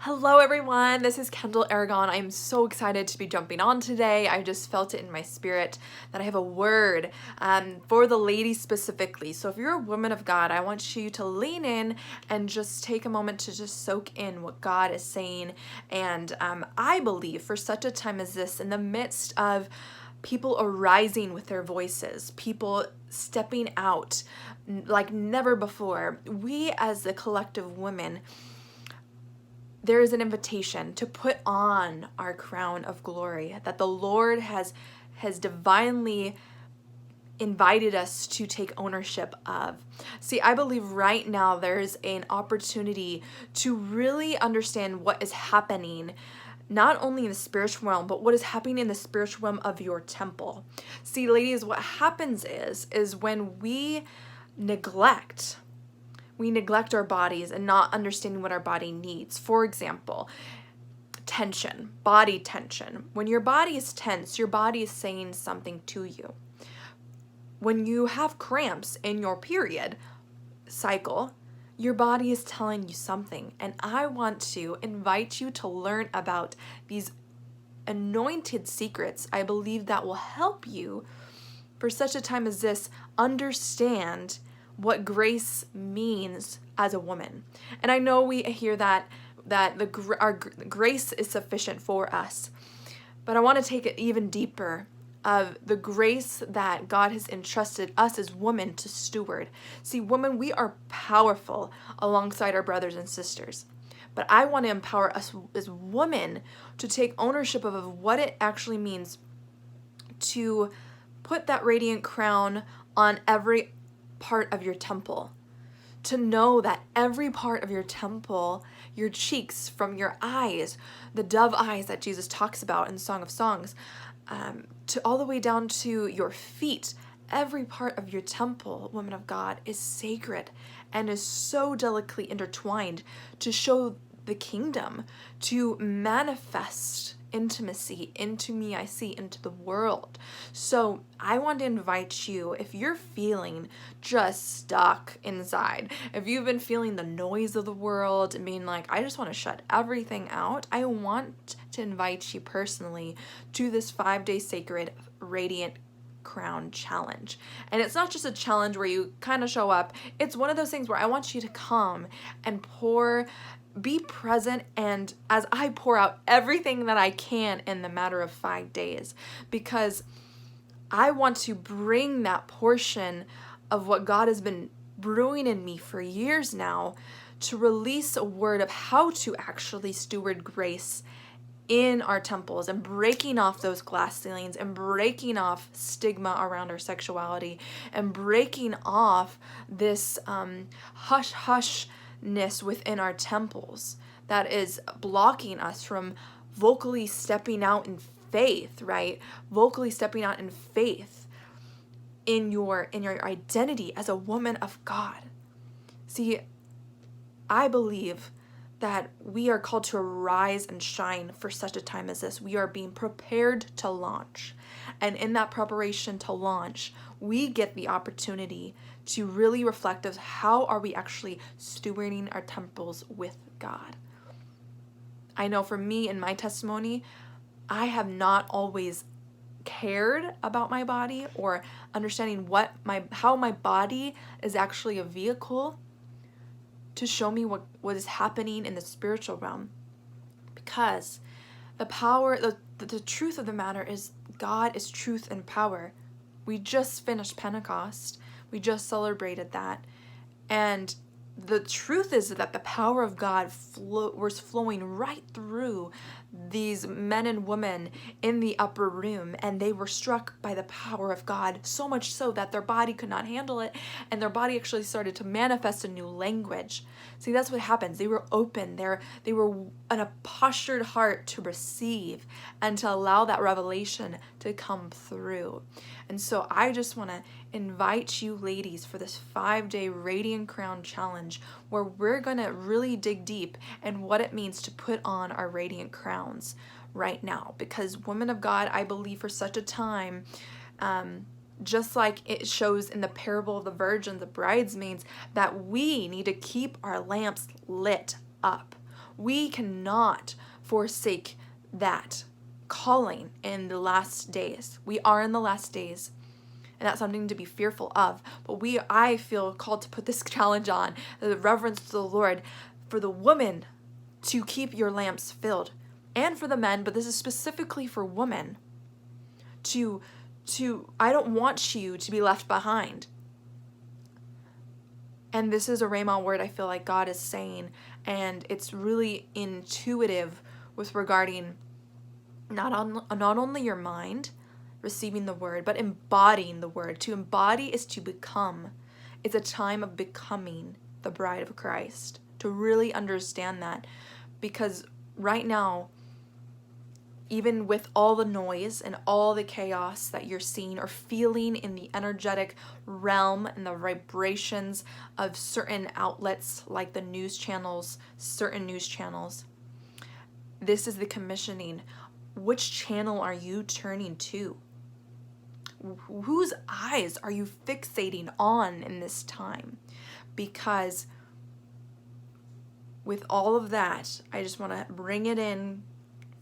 Hello everyone, this is Kendall Aragon. I'm so excited to be jumping on today. I just felt it in my spirit that I have a word for the ladies specifically. So if you're a woman of God, I want you to lean in and just take a moment to just soak in what God is saying. And I believe for such a time as this, in the midst of people arising with their voices, people stepping out like never before, we as the collective women, there is an invitation to put on our crown of glory that the Lord has divinely invited us to take ownership of. See, I believe right now there's an opportunity to really understand what is happening, not only in the spiritual realm, but what is happening in the spiritual realm of your temple. See, ladies, what happens is when we neglect our bodies and not understanding what our body needs. For example, tension, body tension. When your body is tense, your body is saying something to you. When you have cramps in your period cycle, your body is telling you something. And I want to invite you to learn about these anointed secrets. I believe that will help you for such a time as this understand what grace means as a woman. And I know we hear that our grace is sufficient for us, but I want to take it even deeper of the grace that God has entrusted us as women to steward. See, women, we are powerful alongside our brothers and sisters, but I want to empower us as women to take ownership of what it actually means to put that radiant crown on every part of your temple, to know that every part of your temple, your cheeks, from your eyes, the dove eyes that Jesus talks about in Song of Songs, to all the way down to your feet, every part of your temple, woman of God, is sacred and is so delicately intertwined to show the kingdom, to manifest intimacy into me, I see, into the world. So I want to invite you, if you're feeling just stuck inside, if you've been feeling the noise of the world and being like, I just want to shut everything out, I want to invite you personally to this 5-day sacred radiant crown challenge. And it's not just a challenge where you kind of show up. It's one of those things where I want you to come and be present, and as I pour out everything that I can in the matter of 5 days, because I want to bring that portion of what God has been brewing in me for years now to release a word of how to actually steward grace in our temples, and breaking off those glass ceilings, and breaking off stigma around our sexuality, and breaking off this hush-hushness within our temples that is blocking us from vocally stepping out in faith, right? Vocally stepping out in faith in your identity as a woman of God. See, I believe that we are called to arise and shine for such a time as this. We are being prepared to launch. And in that preparation to launch, we get the opportunity to really reflect of how are we actually stewarding our temples with God. I know for me, in my testimony, I have not always cared about my body or understanding how my body is actually a vehicle to show me what is happening in the spiritual realm. Because the power, the truth of the matter is God is truth and power. We just finished Pentecost. We just celebrated that. And the truth is that the power of God was flowing right through these men and women in the upper room, and they were struck by the power of God, so much so that their body could not handle it, and their body actually started to manifest a new language. See, that's what happens. They were open. They were in a postured heart to receive and to allow that revelation to come through. And so I just want to invite you ladies for this 5-day Radiant Crown Challenge, where we're going to really dig deep in what it means to put on our radiant crowns right now. Because, women of God, I believe for such a time, just like it shows in the parable of the virgin, the bridesmaids, that we need to keep our lamps lit up. We cannot forsake that calling in the last days. We are in the last days, and that's something to be fearful of. But I feel called to put this challenge on, the reverence to the Lord, for the woman to keep your lamps filled, and for the men, but this is specifically for women, I don't want you to be left behind. And this is a Rhema word I feel like God is saying, and it's really intuitive with regarding not only your mind receiving the word, but embodying the word. To embody is to become. It's a time of becoming the bride of Christ. To really understand that, because right now, even with all the noise and all the chaos that you're seeing or feeling in the energetic realm and the vibrations of certain outlets like the news channels, certain news channels, this is the commissioning. Which channel are you turning to? Whose eyes are you fixating on in this time? Because with all of that, I just want to bring it in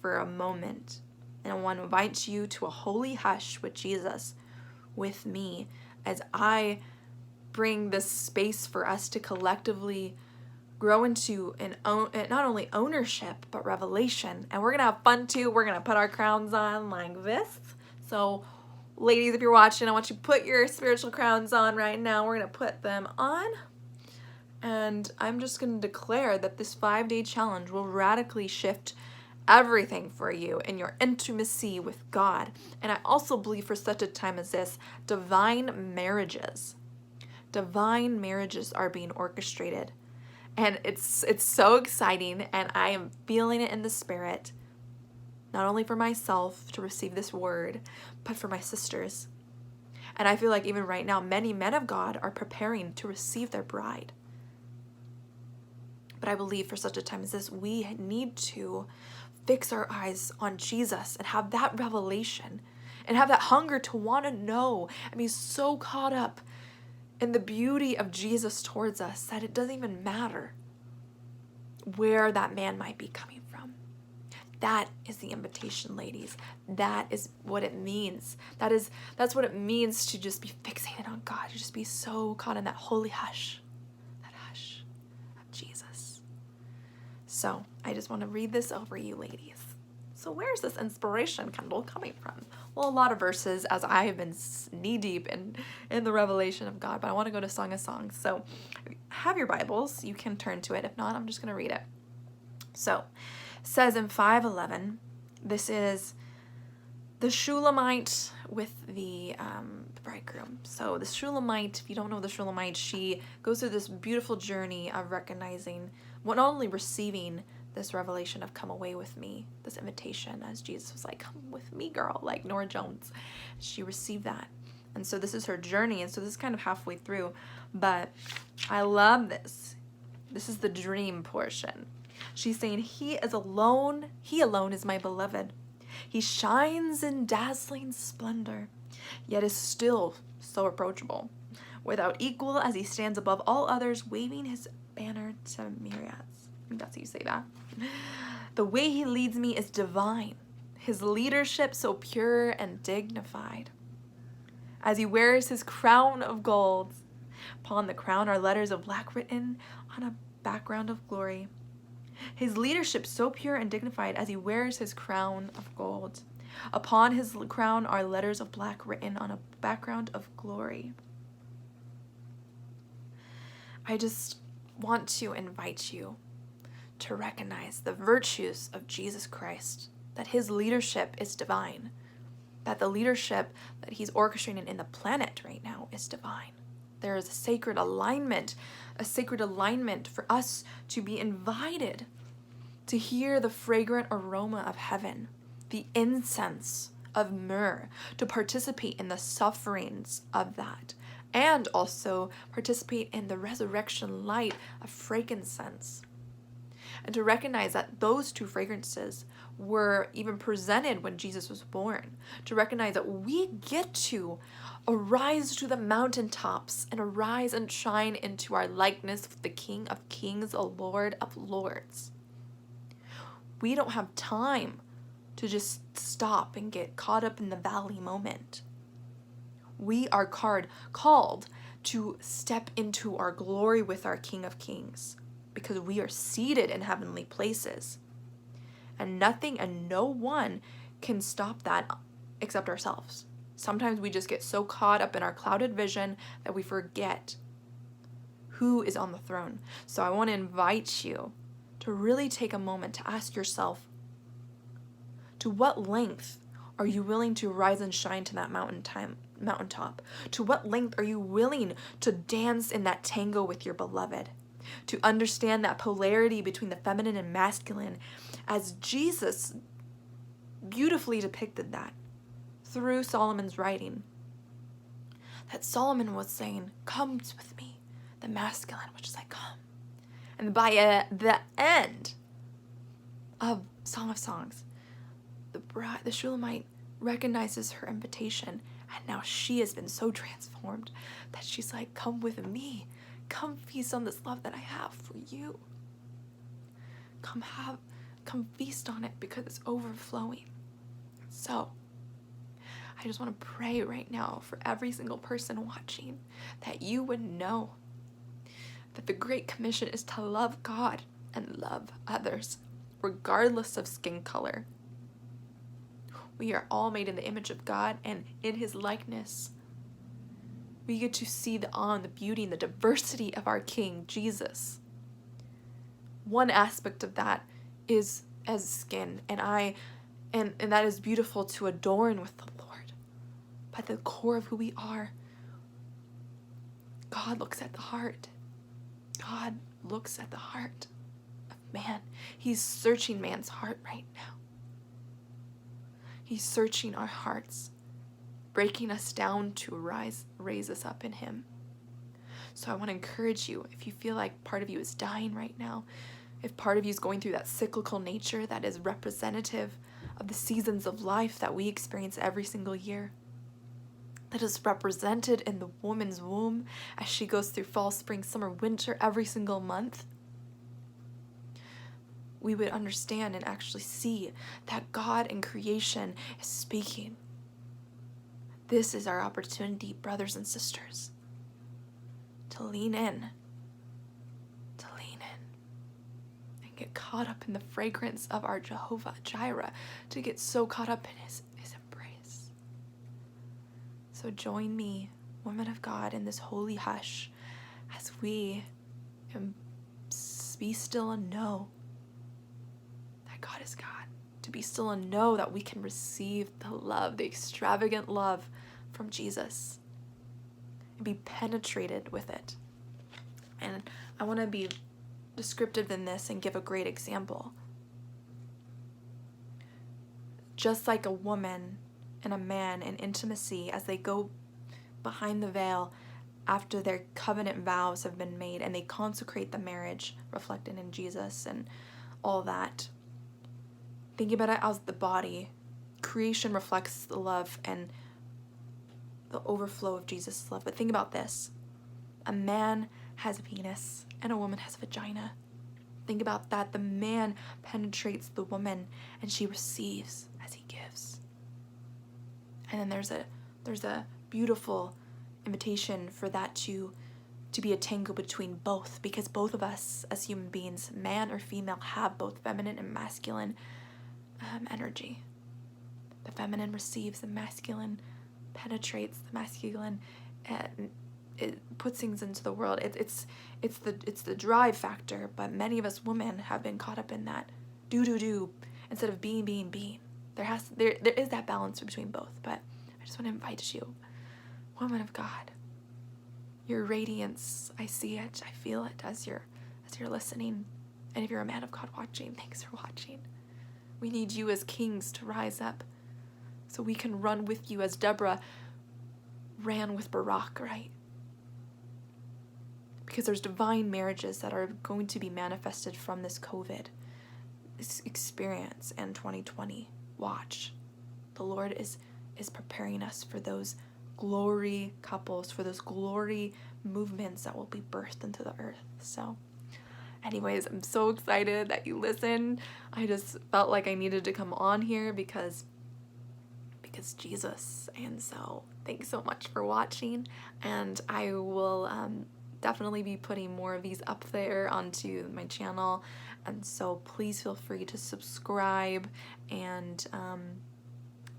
for a moment. And I want to invite you to a holy hush with Jesus, with me, as I bring this space for us to collectively grow into not only ownership, but revelation. And we're going to have fun too. We're going to put our crowns on like this. So ladies, if you're watching, I want you to put your spiritual crowns on right now. We're going to put them on. And I'm just going to declare that this 5-day challenge will radically shift everything for you in your intimacy with God. And I also believe for such a time as this, divine marriages are being orchestrated. And it's so exciting, and I am feeling it in the spirit, not only for myself to receive this word, but for my sisters. And I feel like even right now, many men of God are preparing to receive their bride. But I believe for such a time as this, we need to fix our eyes on Jesus and have that revelation and have that hunger to want to know and be so caught up in the beauty of Jesus towards us that it doesn't even matter where that man might be coming from. That is the invitation, ladies. That is what it means. That's what it means to just be fixated on God, to just be so caught in that holy hush, that hush of Jesus. So I just want to read this over you, ladies. So where's this inspiration, Kendall, coming from? Well, a lot of verses, as I have been knee-deep in the revelation of God, but I want to go to Song of Songs. So if you have your Bibles, you can turn to it. If not, I'm just going to read it. So it says in 5:11, this is the Shulamite with the bridegroom. So the Shulamite, if you don't know the Shulamite, she goes through this beautiful journey of recognizing, not only receiving this revelation of come away with me, this invitation, as Jesus was like, come with me, girl, like Norah Jones. She received that. And so this is her journey. And so this is kind of halfway through. But I love this. This is the dream portion. She's saying, he alone is my beloved. He shines in dazzling splendor, yet is still so approachable, without equal as he stands above all others, waving his banner to myriads. I think that's how you say that. The way he leads me is divine, his leadership so pure and dignified. As he wears his crown of gold, upon the crown are letters of black written on a background of glory. His leadership so pure and dignified as he wears his crown of gold. Upon his crown are letters of black written on a background of glory. I just want to invite you to recognize the virtues of Jesus Christ, that his leadership is divine, that the leadership that he's orchestrating in the planet right now is divine. There is a sacred alignment for us to be invited to hear the fragrant aroma of heaven, the incense of myrrh, to participate in the sufferings of that, and also participate in the resurrection light of frankincense. And to recognize that those two fragrances were even presented when Jesus was born. To recognize that we get to arise to the mountaintops and arise and shine into our likeness with the King of Kings, the Lord of Lords. We don't have time to just stop and get caught up in the valley moment. We are called to step into our glory with our King of Kings, because we are seated in heavenly places. And nothing and no one can stop that except ourselves. Sometimes we just get so caught up in our clouded vision that we forget who is on the throne. So I want to invite you to really take a moment to ask yourself, to what length are you willing to rise and shine to that mountaintop? To what length are you willing to dance in that tango with your beloved? To understand that polarity between the feminine and masculine, as Jesus beautifully depicted that through Solomon's writing. That Solomon was saying, "Come with me," the masculine, which is like, "Come." And by the end of Song of Songs, the Shulamite recognizes her invitation, and now she has been so transformed that she's like, "Come with me. Come feast on this love that I have for you. Come feast on it because it's overflowing." So, I just want to pray right now for every single person watching that you would know that the Great Commission is to love God and love others, regardless of skin color. We are all made in the image of God and in His likeness. We get to see the beauty and the diversity of our King, Jesus. One aspect of that is as skin, and that is beautiful to adorn with the Lord. But the core of who we are, God looks at the heart. God looks at the heart of man. He's searching man's heart right now. He's searching our hearts, breaking us down to raise us up in Him. So I want to encourage you, if you feel like part of you is dying right now, if part of you is going through that cyclical nature that is representative of the seasons of life that we experience every single year, that is represented in the woman's womb as she goes through fall, spring, summer, winter every single month, we would understand and actually see that God in creation is speaking. This is our opportunity, brothers and sisters, to lean in, and get caught up in the fragrance of our Jehovah Jireh, to get so caught up in His embrace. So join me, women of God, in this holy hush as we be still and know that God is God. To be still and know that we can receive the love, the extravagant love from Jesus, and be penetrated with it. And I want to be descriptive in this and give a great example. Just like a woman and a man in intimacy, as they go behind the veil after their covenant vows have been made and they consecrate the marriage reflected in Jesus and all that. Think about it as the body. Creation reflects the love and the overflow of Jesus' love. But think about this. A man has a penis and a woman has a vagina. Think about that. The man penetrates the woman and she receives as he gives. And then there's a beautiful invitation for that to be a tango between both, because both of us as human beings, man or female, have both feminine and masculine energy. The feminine receives, the masculine penetrates, the masculine it puts things into the world. It's the drive factor, but many of us women have been caught up in that do instead of being. There is that balance between both, but I just want to invite you, woman of God, your radiance, I see it, I feel it as you're listening. And if you're a man of God watching, thanks for watching. We need you as kings to rise up so we can run with you as Deborah ran with Barak, right? Because there's divine marriages that are going to be manifested from this COVID experience and 2020. Watch. The Lord is preparing us for those glory couples, for those glory movements that will be birthed into the earth. So Anyways, I'm so excited that you listened. I just felt like I needed to come on here because Jesus. And so thanks so much for watching, and I will definitely be putting more of these up there onto my channel, and so please feel free to subscribe. And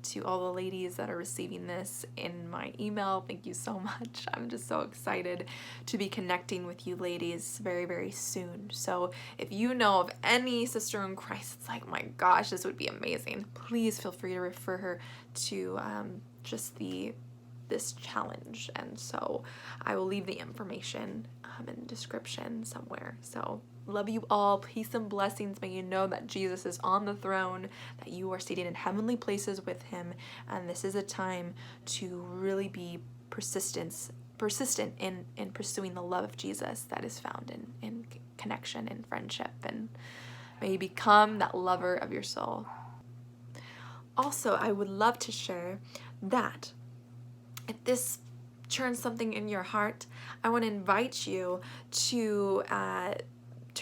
to all the ladies that are receiving this in my email, thank you so much. I'm just so excited to be connecting with you ladies very, very soon. So if you know of any sister in Christ, it's like, my gosh, this would be amazing, please feel free to refer her to this challenge. And so I will leave the information in the description somewhere. So love you all. Peace and blessings. May you know that Jesus is on the throne, that you are seated in heavenly places with him, and this is a time to really be persistent in pursuing the love of Jesus that is found in connection and friendship, and may you become that lover of your soul. Also, I would love to share that if this churns something in your heart, I want to invite you to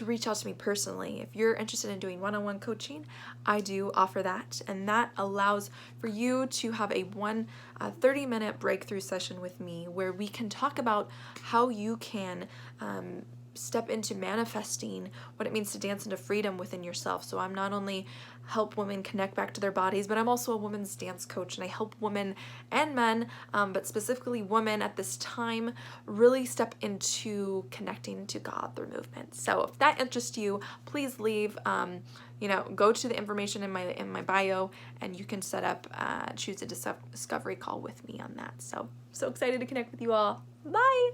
reach out to me personally. If you're interested in doing one-on-one coaching, I do offer that, and that allows for you to have a 30-minute breakthrough session with me where we can talk about how you can step into manifesting what it means to dance into freedom within yourself. So I'm not only help women connect back to their bodies, but I'm also a women's dance coach, and I help women and men, but specifically women at this time, really step into connecting to God through movement. So if that interests you, please leave, go to the information in my bio, and you can set up, choose a discovery call with me on that. So excited to connect with you all. Bye.